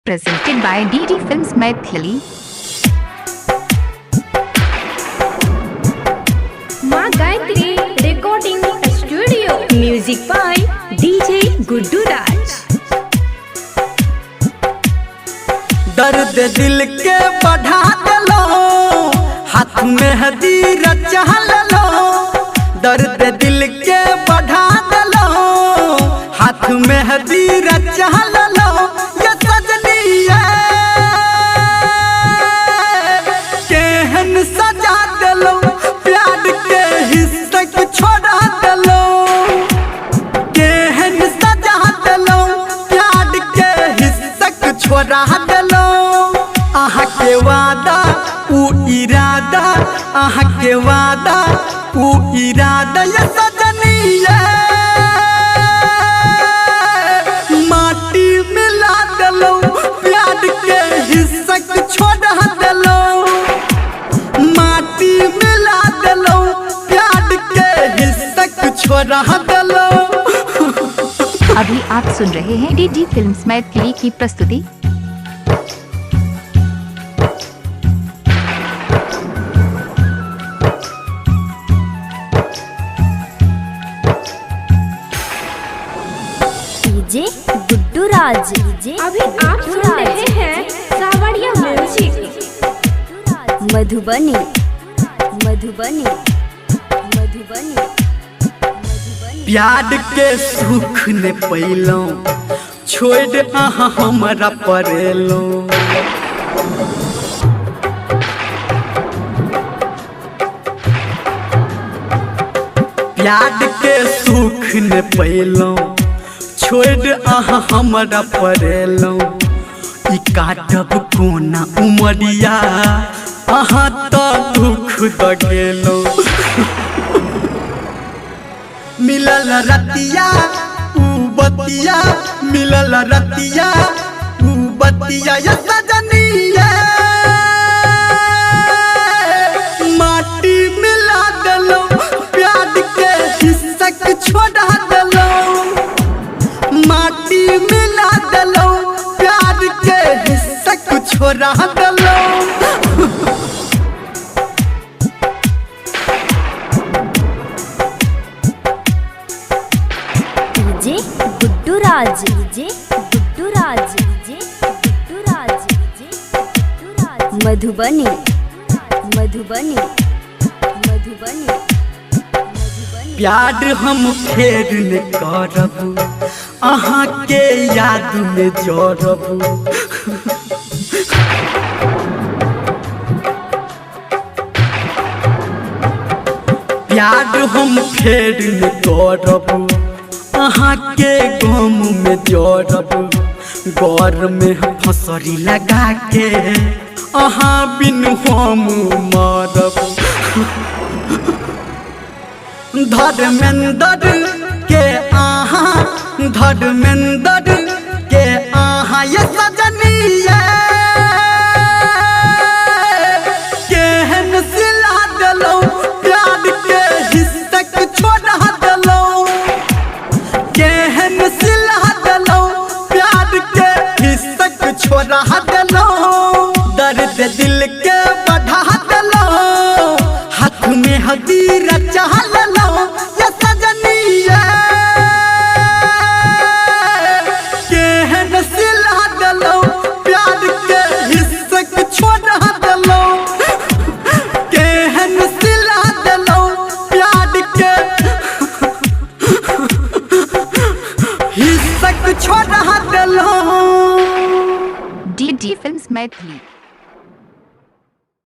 presented by DD Films Maithili. माँ गायत्री recording studio, music by DJ Guddu Raj. दर्द दिल के बढ़ा दलो, हाथ में हदीर चहल लो। दर्द दिल के बढ़ा दलो, हाथ में हदीर चहल लो। ये सजनी है केहन सजा दलो, प्यार के हिस्से को छोड़ा दलो। केहन सजा दलो, प्यार के हिस्से को छोड़ा दलो। आहा के वादा ऊ इरादा, आहा के वादा ऊ इरादा। ये सजनी है माटी मिला दलो, प्यार के हिस्से को छोड़ा दलो। माटी मिला दलो, प्यार के हिस्से को छोड़ा दलो। अभी आप सुन रहे हैं DD Films Maithili की प्रस्तुति। DJ गुड्डू राज। अभी आप सुन रहे हैं सावरिया म्यूजिक। मधुबनी मधुबनी मधुबनी मधुबनी। प्यार के सुख ने पैलो, छोड़ आहा हमरा परेलो। प्यार के सुख ने पैलो, छोड़ आहा हमरा परेलो। ई काटब कोना उमरिया, आहा तो दुख द गेलो। मिलल रतिया ऊ बतिया, मिलल रतिया ऊ बतिया। ये सजनिया माटी मिला दलो, प्यार के हिस्से को छोड़ा दलो। माटी मिला दलो, प्यार के हिस्से को छोड़ा दलो। DJ गुड्डू राज। DJ गुड्डू राज। DJ गुड्डू राज। DJ गुड्डू राज। मधुबनी मधुबनी मधुबनी मधुबनी। प्यार हम फेर न करब, अहाँ के याद में जोड़ब। प्यार हम फेर न करब, अहाँ के गम में जोड़ब। गौर में फसरी लगा के अहाँ बिन हम मरब। धर्मेंद्र के आहा, धर्मेंद्र के आहा। ये सजनी है केहन सिला दलो, प्यार के हिस्से को छोड़ा दलो। केहन सिला दलो, प्यार के हिस्से को छोड़ा दलो। दर्द दिल के बढ़ा दलो, हाथ में हदीर चहल लो। ये सजनी है केहन सिला दलो, प्यार के हिस्से को छोड़ा दलो। केहन सिला दलो, प्यार के हिस्से को छोड़ा दलो। DD Films Maithili।